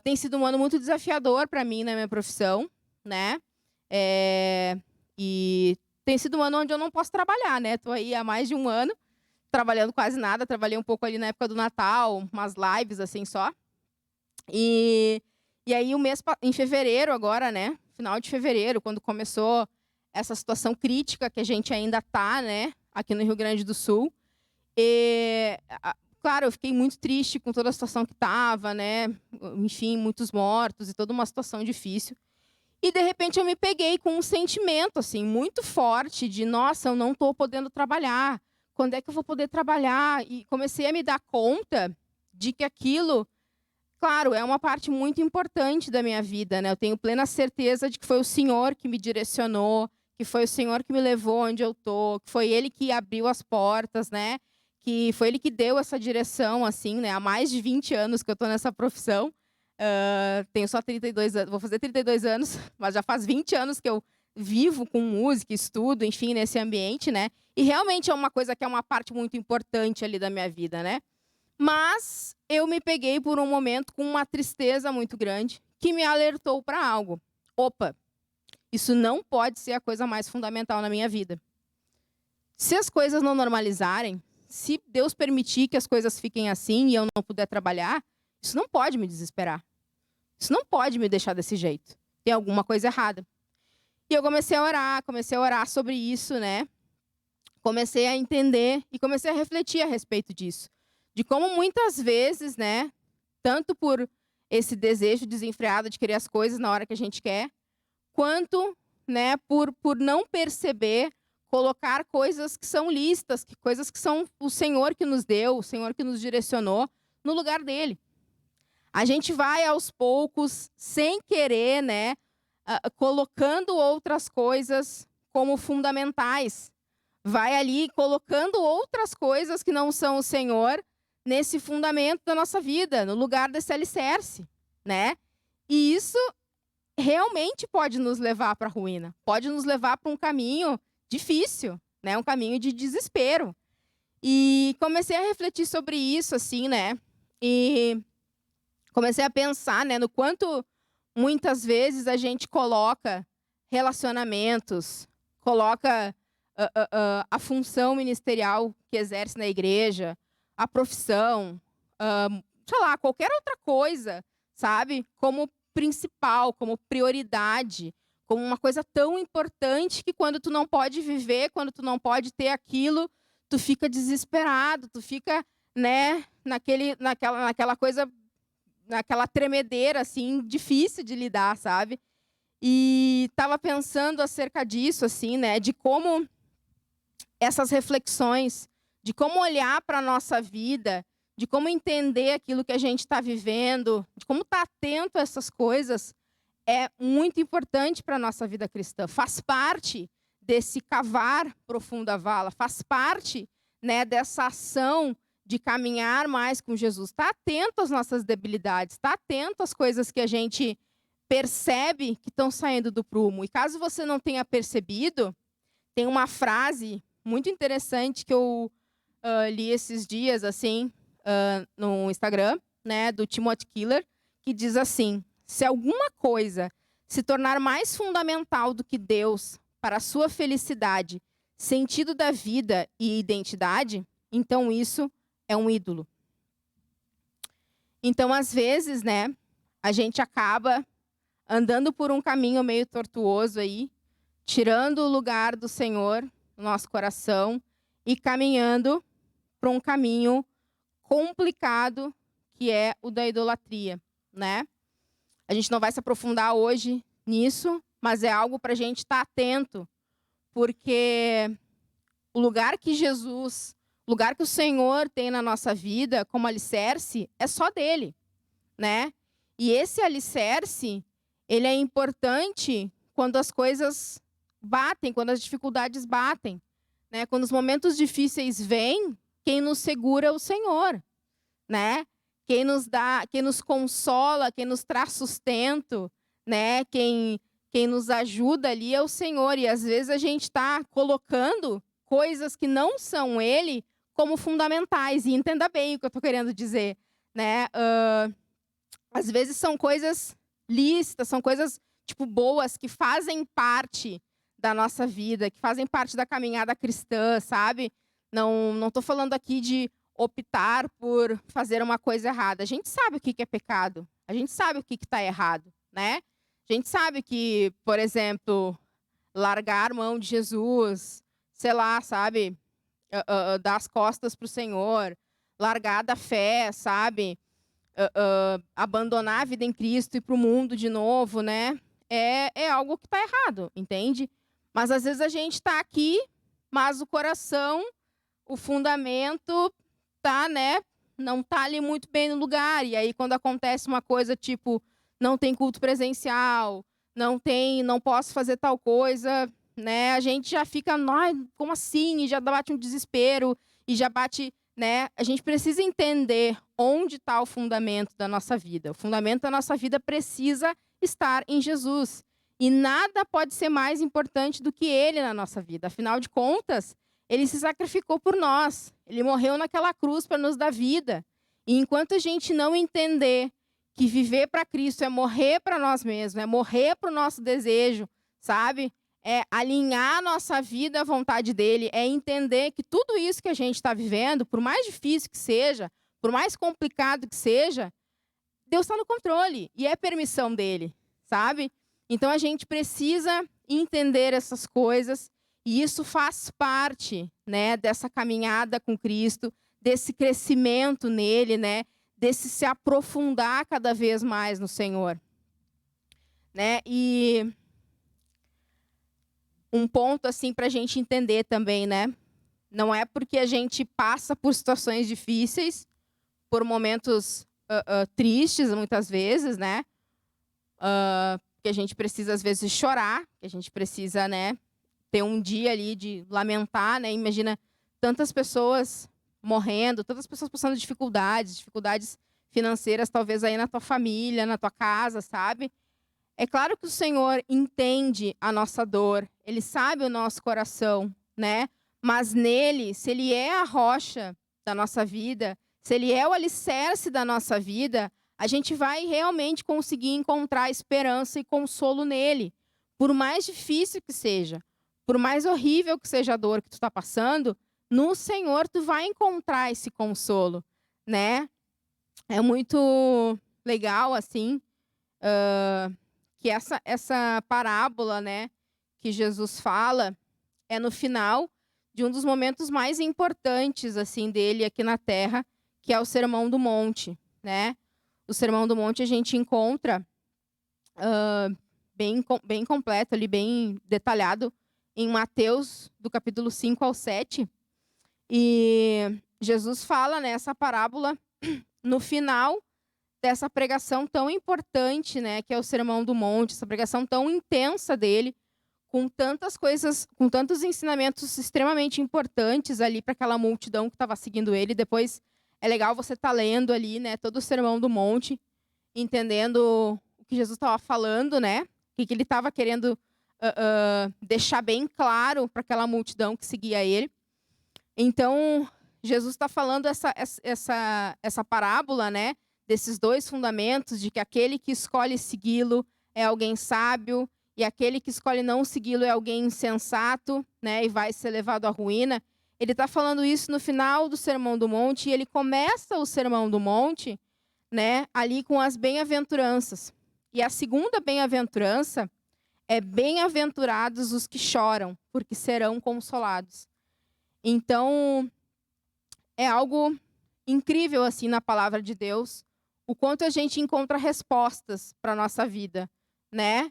[SPEAKER 1] Tem sido um ano muito desafiador para mim na minha profissão, né? E tem sido um ano onde eu não posso trabalhar, né? Estou aí há mais de um ano trabalhando quase nada. Trabalhei um pouco ali na época do Natal, umas lives assim só. E aí em fevereiro agora, né? Final de fevereiro, quando começou essa situação crítica que a gente ainda tá, né? Aqui no Rio Grande do Sul. Claro, eu fiquei muito triste com toda a situação que estava, né? Enfim, muitos mortos e toda uma situação difícil. E, de repente, eu me peguei com um sentimento, assim, muito forte de, nossa, eu não estou podendo trabalhar. Quando é que eu vou poder trabalhar? E comecei a me dar conta de que aquilo, claro, é uma parte muito importante da minha vida, né? Eu tenho plena certeza de que foi o Senhor que me direcionou, que foi o Senhor que me levou onde eu estou, que foi Ele que abriu as portas, né? Que foi Ele que deu essa direção, assim, né? Há mais de 20 anos que eu estou nessa profissão. Tenho só 32 anos, vou fazer 32 anos, mas já faz 20 anos que eu vivo com música, estudo, enfim, nesse ambiente, né? E realmente é uma coisa que é uma parte muito importante ali da minha vida, né? Mas eu me peguei por um momento com uma tristeza muito grande que me alertou para algo. Opa, isso não pode ser a coisa mais fundamental na minha vida. Se as coisas não normalizarem, se Deus permitir que as coisas fiquem assim e eu não puder trabalhar, isso não pode me desesperar. Isso não pode me deixar desse jeito. Tem alguma coisa errada. E eu comecei a orar sobre isso, né? Comecei a entender e comecei a refletir a respeito disso. De como muitas vezes, né? Tanto por esse desejo desenfreado de querer as coisas na hora que a gente quer, quanto, né, por não perceber, colocar coisas que são listas, coisas que são o Senhor que nos deu, o Senhor que nos direcionou, no lugar dele. A gente vai aos poucos, sem querer, né, colocando outras coisas como fundamentais. Vai ali colocando outras coisas que não são o Senhor nesse fundamento da nossa vida, no lugar desse alicerce, né? E isso realmente pode nos levar para a ruína, pode nos levar para um caminho difícil, né? Um caminho de desespero. E comecei a refletir sobre isso, assim, né? E comecei a pensar, né, no quanto muitas vezes a gente coloca relacionamentos, coloca a função ministerial que exerce na igreja, a profissão, sei lá, qualquer outra coisa, sabe? Como principal, como prioridade, como uma coisa tão importante que quando tu não pode viver, quando tu não pode ter aquilo, tu fica desesperado, tu fica, né, naquela coisa, naquela tremedeira, assim, difícil de lidar, sabe? E estava pensando acerca disso, assim, né, de como essas reflexões, de como olhar para a nossa vida, de como entender aquilo que a gente está vivendo, de como estar atento a essas coisas, é muito importante para a nossa vida cristã. Faz parte desse cavar profunda vala, faz parte, né, dessa ação de caminhar mais com Jesus. Está atento às nossas debilidades, está atento às coisas que a gente percebe que estão saindo do prumo. E caso você não tenha percebido, tem uma frase muito interessante que eu li esses dias, assim, no Instagram, né, do Timothy Keller, que diz assim: se alguma coisa se tornar mais fundamental do que Deus para a sua felicidade, sentido da vida e identidade, então isso é um ídolo. Então, às vezes, né, a gente acaba andando por um caminho meio tortuoso aí, tirando o lugar do Senhor no nosso coração e caminhando para um caminho complicado, que é o da idolatria, né? A gente não vai se aprofundar hoje nisso, mas é algo para a gente estar atento, porque o lugar que Jesus, o lugar que o Senhor tem na nossa vida como alicerce é só dele, né? E esse alicerce, ele é importante quando as coisas batem, quando as dificuldades batem, né? Quando os momentos difíceis vêm, quem nos segura é o Senhor, né? Quem nos dá, quem nos consola, quem nos traz sustento, né? Quem nos ajuda ali é o Senhor. E às vezes a gente está colocando coisas que não são Ele como fundamentais. E entenda bem o que eu estou querendo dizer, né? Às vezes são coisas lícitas, são coisas tipo boas que fazem parte da nossa vida, que fazem parte da caminhada cristã, sabe? Não estou falando aqui de optar por fazer uma coisa errada. A gente sabe o que é pecado. A gente sabe o que está errado, né? A gente sabe que, por exemplo, largar mão de Jesus, sei lá, sabe? Dar as costas para o Senhor, largar da fé, sabe? Abandonar a vida em Cristo e ir para o mundo de novo, né? É algo que está errado, entende? Mas às vezes a gente está aqui, mas o coração, o fundamento tá, né? Não tá ali muito bem no lugar. E aí quando acontece uma coisa tipo, não tem culto presencial, não posso fazer tal coisa, né? A gente já fica, como assim? E já bate um desespero e já bate, né? A gente precisa entender onde está o fundamento da nossa vida. O fundamento da nossa vida precisa estar em Jesus. E nada pode ser mais importante do que Ele na nossa vida. Afinal de contas, Ele se sacrificou por nós. Ele morreu naquela cruz para nos dar vida. E enquanto a gente não entender que viver para Cristo é morrer para nós mesmos, é morrer para o nosso desejo, sabe? É alinhar a nossa vida à vontade dEle, é entender que tudo isso que a gente está vivendo, por mais difícil que seja, por mais complicado que seja, Deus está no controle e é permissão dEle, sabe? Então a gente precisa entender essas coisas e isso faz parte, né, dessa caminhada com Cristo, desse crescimento nele, né, desse se aprofundar cada vez mais no Senhor, né? E um ponto assim para a gente entender também, né? Não é porque a gente passa por situações difíceis, por momentos tristes muitas vezes, né? Que a gente precisa às vezes chorar, que a gente precisa, né, ter um dia ali de lamentar, né? Imagina tantas pessoas morrendo, tantas pessoas passando dificuldades financeiras, talvez aí na tua família, na tua casa, sabe? É claro que o Senhor entende a nossa dor, Ele sabe o nosso coração, né? Mas nele, se Ele é a rocha da nossa vida, se Ele é o alicerce da nossa vida, a gente vai realmente conseguir encontrar esperança e consolo nele, por mais difícil que seja, Por mais horrível que seja a dor que tu está passando, no Senhor tu vai encontrar esse consolo, né? É muito legal, assim, que essa parábola, né, que Jesus fala, é no final de um dos momentos mais importantes, assim, dele aqui na Terra, que é o Sermão do Monte, né? O Sermão do Monte a gente encontra bem completo ali, bem detalhado, em Mateus, do capítulo 5 ao 7. E Jesus fala nessa parábola no final dessa pregação tão importante, né, que é o Sermão do Monte, essa pregação tão intensa dele, com tantas coisas, com tantos ensinamentos extremamente importantes ali para aquela multidão que estava seguindo ele. Depois é legal você estar lendo ali, né, todo o Sermão do Monte, entendendo o que Jesus estava falando, né, o que ele estava querendo deixar bem claro para aquela multidão que seguia ele. Então, Jesus está falando essa parábola, né, desses dois fundamentos, de que aquele que escolhe segui-lo é alguém sábio, e aquele que escolhe não segui-lo é alguém insensato, né, e vai ser levado à ruína. Ele está falando isso no final do Sermão do Monte, e ele começa o Sermão do Monte, né, ali com as bem-aventuranças. E a segunda bem-aventurança é: bem-aventurados os que choram, porque serão consolados. Então, é algo incrível, assim, na palavra de Deus, o quanto a gente encontra respostas para a nossa vida, né?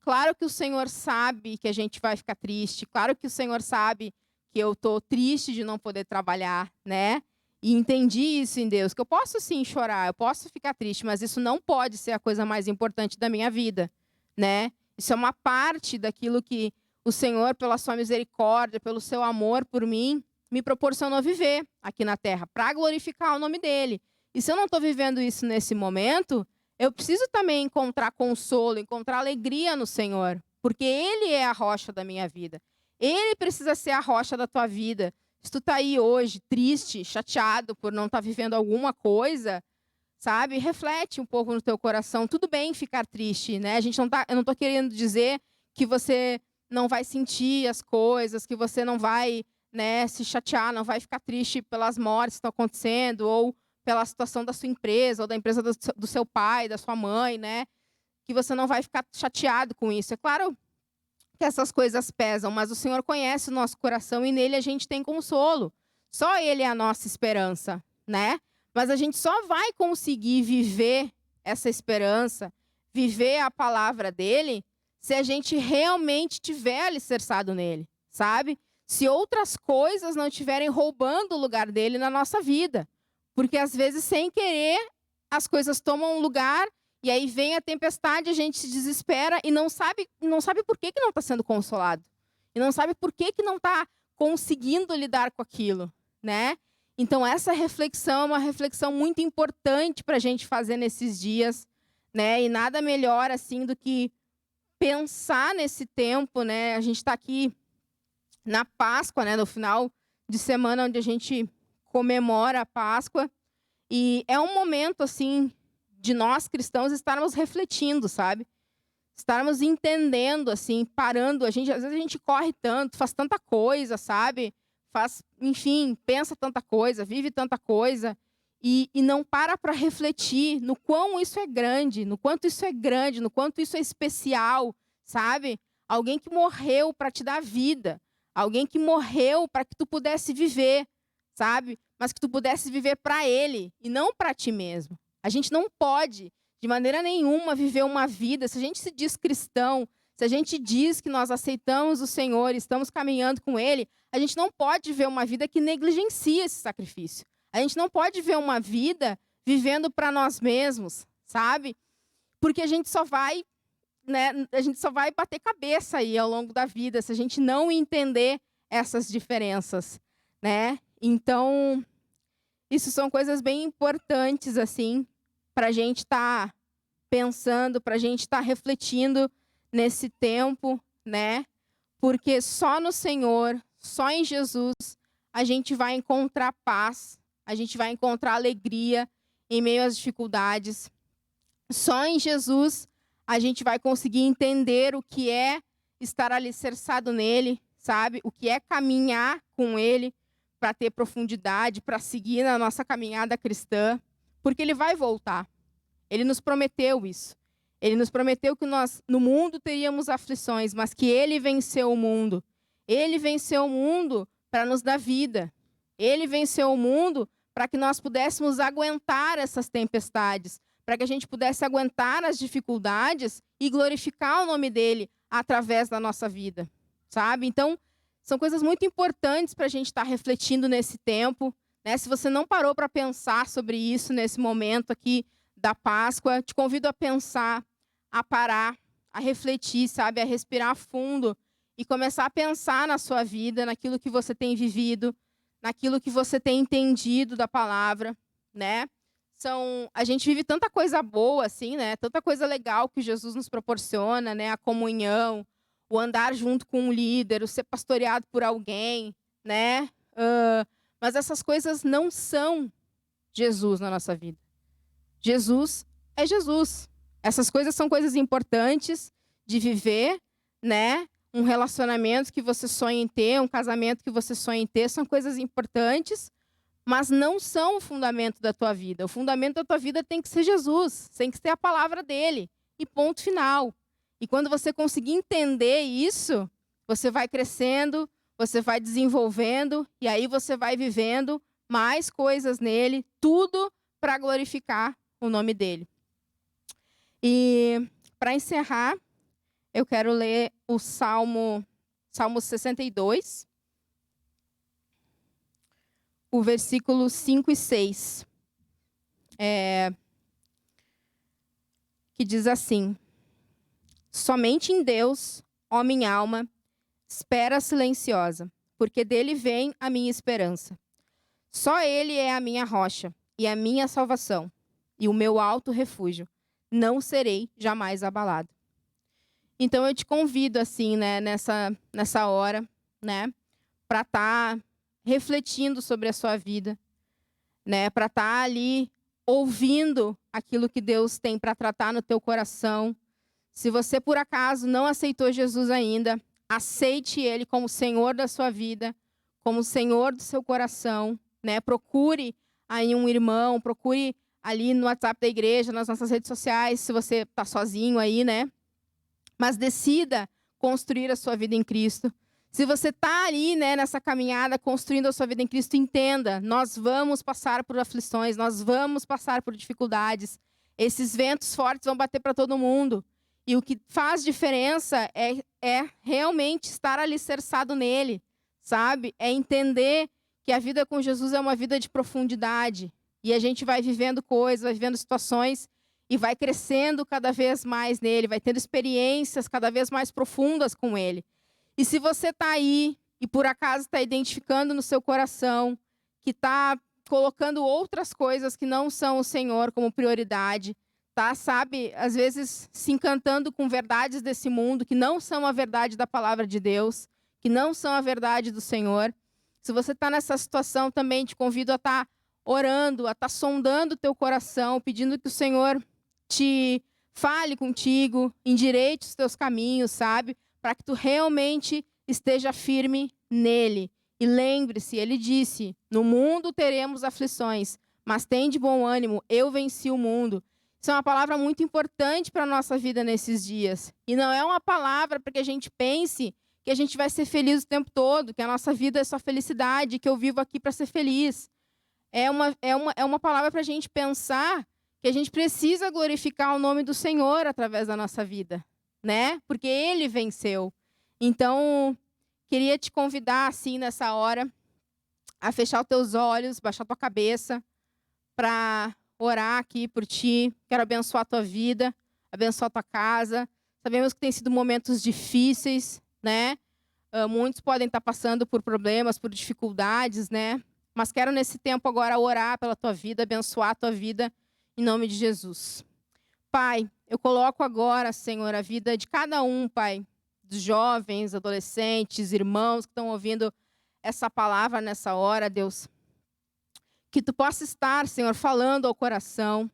[SPEAKER 1] Claro que o Senhor sabe que a gente vai ficar triste, claro que o Senhor sabe que eu estou triste de não poder trabalhar, né? E entendi isso em Deus, que eu posso sim chorar, eu posso ficar triste, mas isso não pode ser a coisa mais importante da minha vida, né? Isso é uma parte daquilo que o Senhor, pela sua misericórdia, pelo seu amor por mim, me proporcionou viver aqui na Terra, para glorificar o nome dele. E se eu não estou vivendo isso nesse momento, eu preciso também encontrar consolo, encontrar alegria no Senhor, porque ele é a rocha da minha vida. Ele precisa ser a rocha da tua vida. Se tu está aí hoje triste, chateado por não estar vivendo alguma coisa, sabe? Reflete um pouco no teu coração. Tudo bem ficar triste, né? Eu não estou querendo dizer que você não vai sentir as coisas, que você não vai, né, se chatear, não vai ficar triste pelas mortes que estão acontecendo, ou pela situação da sua empresa, ou da empresa do seu pai, da sua mãe, né? Que você não vai ficar chateado com isso. É claro que essas coisas pesam, mas o Senhor conhece o nosso coração e nele a gente tem consolo. Só ele é a nossa esperança, né? Mas a gente só vai conseguir viver essa esperança, viver a palavra dele, se a gente realmente tiver alicerçado nele, sabe? Se outras coisas não estiverem roubando o lugar dele na nossa vida. Porque às vezes, sem querer, as coisas tomam lugar e aí vem a tempestade, a gente se desespera e não sabe por que não está sendo consolado. E não sabe por que não está conseguindo lidar com aquilo, né? Então, essa reflexão é uma reflexão muito importante para a gente fazer nesses dias, né? E nada melhor, assim, do que pensar nesse tempo, né? A gente está aqui na Páscoa, né? No final de semana, onde a gente comemora a Páscoa. E é um momento, assim, de nós cristãos estarmos refletindo, sabe? Estarmos entendendo, assim, parando. Às vezes a gente corre tanto, faz tanta coisa, sabe? Enfim, pensa tanta coisa, vive tanta coisa. E não para refletir no quão isso é grande, no quanto isso é grande, no quanto isso é especial, sabe? Alguém que morreu para te dar vida. Alguém que morreu para que tu pudesse viver, sabe? Mas que tu pudesse viver para ele e não para ti mesmo. A gente não pode, de maneira nenhuma, viver uma vida, se a gente se diz cristão, se a gente diz que nós aceitamos o Senhor e estamos caminhando com ele, a gente não pode viver uma vida que negligencia esse sacrifício. A gente não pode viver uma vida vivendo para nós mesmos, sabe? Porque a gente só vai, né, a gente só vai bater cabeça aí ao longo da vida se a gente não entender essas diferenças, né? Então, isso são coisas bem importantes, assim, para a gente estar pensando, para a gente estar refletindo nesse tempo, né? Porque só no Senhor, só em Jesus, a gente vai encontrar paz, a gente vai encontrar alegria em meio às dificuldades. Só em Jesus a gente vai conseguir entender o que é estar alicerçado nele, sabe? O que é caminhar com ele para ter profundidade, para seguir na nossa caminhada cristã, porque ele vai voltar. Ele nos prometeu isso. Ele nos prometeu que nós, no mundo, teríamos aflições, mas que ele venceu o mundo. Ele venceu o mundo para nos dar vida. Ele venceu o mundo para que nós pudéssemos aguentar essas tempestades, para que a gente pudesse aguentar as dificuldades e glorificar o nome dele através da nossa vida, sabe? Então, são coisas muito importantes para a gente estar refletindo nesse tempo, né? Se você não parou para pensar sobre isso nesse momento aqui da Páscoa, te convido a pensar, a parar, a refletir, sabe? A respirar fundo e começar a pensar na sua vida, naquilo que você tem vivido, naquilo que você tem entendido da palavra, né? A gente vive tanta coisa boa, assim, né? Tanta coisa legal que Jesus nos proporciona, né? A comunhão, o andar junto com um líder, o ser pastoreado por alguém, né? Mas essas coisas não são Jesus na nossa vida. Jesus é Jesus. Essas coisas são coisas importantes de viver, né? Um relacionamento que você sonha em ter, um casamento que você sonha em ter, são coisas importantes, mas não são o fundamento da tua vida. O fundamento da tua vida tem que ser Jesus, tem que ser a palavra dele, e ponto final. E quando você conseguir entender isso, você vai crescendo, você vai desenvolvendo, e aí você vai vivendo mais coisas nele, tudo para glorificar o nome dele. E para encerrar, eu quero ler o Salmo 62, o versículo 5 e 6, que diz assim: somente em Deus, ó minha alma, espera silenciosa, porque dele vem a minha esperança. Só ele é a minha rocha e a minha salvação, e o meu alto refúgio. Não serei jamais abalado. Então eu te convido assim, né, nessa hora, né, para estar refletindo sobre a sua vida, né, para estar ali ouvindo aquilo que Deus tem para tratar no teu coração. Se você por acaso não aceitou Jesus ainda, aceite ele como Senhor da sua vida, como Senhor do seu coração, né? Procure aí um irmão, procure ali no WhatsApp da igreja, nas nossas redes sociais, se você está sozinho aí, né? Mas decida construir a sua vida em Cristo. Se você está ali, né, nessa caminhada, construindo a sua vida em Cristo, entenda, nós vamos passar por aflições, nós vamos passar por dificuldades. Esses ventos fortes vão bater para todo mundo. E o que faz diferença é realmente estar alicerçado nele, sabe? É entender que a vida com Jesus é uma vida de profundidade. E a gente vai vivendo coisas, vai vivendo situações e vai crescendo cada vez mais nele, vai tendo experiências cada vez mais profundas com ele. E se você está aí e por acaso está identificando no seu coração que está colocando outras coisas que não são o Senhor como prioridade, tá, sabe, às vezes se encantando com verdades desse mundo que não são a verdade da palavra de Deus, que não são a verdade do Senhor. Se você está nessa situação também, te convido a estar orando, a estar sondando o teu coração, pedindo que o Senhor te fale contigo, endireite os teus caminhos, sabe? Para que tu realmente esteja firme nele. E lembre-se, ele disse, no mundo teremos aflições, mas tem de bom ânimo, eu venci o mundo. Isso é uma palavra muito importante para a nossa vida nesses dias. E não é uma palavra para que a gente pense que a gente vai ser feliz o tempo todo, que a nossa vida é só felicidade, que eu vivo aqui para ser feliz. É uma palavra para a gente pensar que a gente precisa glorificar o nome do Senhor através da nossa vida, né? Porque ele venceu. Então, queria te convidar, assim, nessa hora, a fechar os teus olhos, baixar a tua cabeça, para orar aqui por ti. Quero abençoar a tua vida, abençoar a tua casa. Sabemos que tem sido momentos difíceis, né? Muitos podem estar passando por problemas, por dificuldades, né? Mas quero nesse tempo agora orar pela tua vida, abençoar a tua vida, em nome de Jesus. Pai, eu coloco agora, Senhor, a vida de cada um, Pai, dos jovens, adolescentes, irmãos que estão ouvindo essa palavra nessa hora, Deus. Que tu possa estar, Senhor, falando ao coração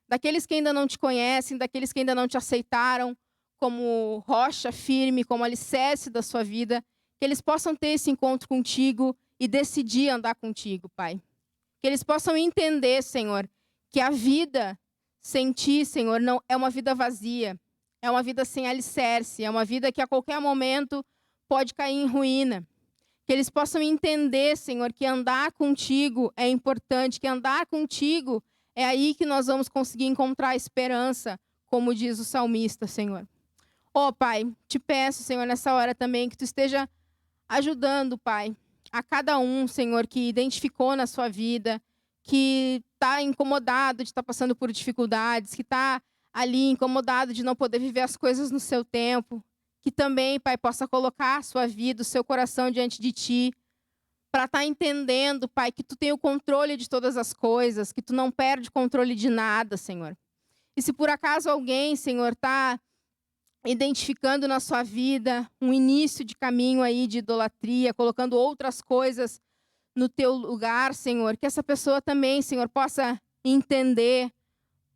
[SPEAKER 1] daqueles que ainda não te conhecem, daqueles que ainda não te aceitaram como rocha firme, como alicerce da sua vida, que eles possam ter esse encontro contigo e decidir andar contigo, Pai. Que eles possam entender, Senhor, que a vida sem ti, Senhor, não é uma vida vazia, é uma vida sem alicerce, é uma vida que a qualquer momento pode cair em ruína. Que eles possam entender, Senhor, que andar contigo é importante, que andar contigo é aí que nós vamos conseguir encontrar esperança, como diz o salmista, Senhor. Pai, te peço, Senhor, nessa hora também, que tu esteja ajudando, Pai, a cada um, Senhor, que identificou na sua vida, que está incomodado de estar passando por dificuldades, que está ali incomodado de não poder viver as coisas no seu tempo, que também, Pai, possa colocar a sua vida, o seu coração diante de ti, para estar entendendo, Pai, que tu tem o controle de todas as coisas, que tu não perde controle de nada, Senhor. E se por acaso alguém, Senhor, está identificando na sua vida um início de caminho aí de idolatria, colocando outras coisas no teu lugar, Senhor, que essa pessoa também, Senhor, possa entender,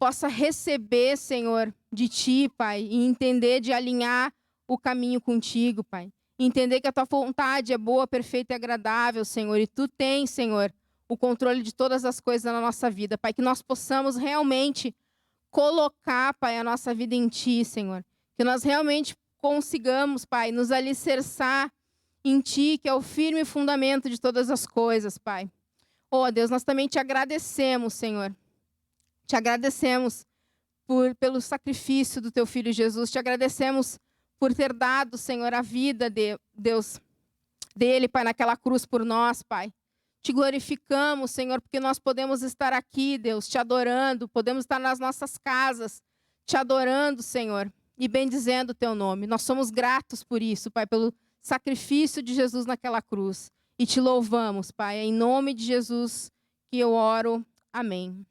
[SPEAKER 1] possa receber, Senhor, de ti, Pai, e entender de alinhar o caminho contigo, Pai. Entender que a tua vontade é boa, perfeita e agradável, Senhor, e tu tens, Senhor, o controle de todas as coisas na nossa vida, Pai, que nós possamos realmente colocar, Pai, a nossa vida em ti, Senhor. Que nós realmente consigamos, Pai, nos alicerçar em ti, que é o firme fundamento de todas as coisas, Pai. Deus, nós também te agradecemos, Senhor. Te agradecemos pelo sacrifício do teu Filho Jesus. Te agradecemos por ter dado, Senhor, a vida, Deus, dele, Pai, naquela cruz por nós, Pai. Te glorificamos, Senhor, porque nós podemos estar aqui, Deus, te adorando, podemos estar nas nossas casas, te adorando, Senhor, e bendizendo o teu nome. Nós somos gratos por isso, Pai, pelo sacrifício de Jesus naquela cruz. E te louvamos, Pai, é em nome de Jesus que eu oro. Amém.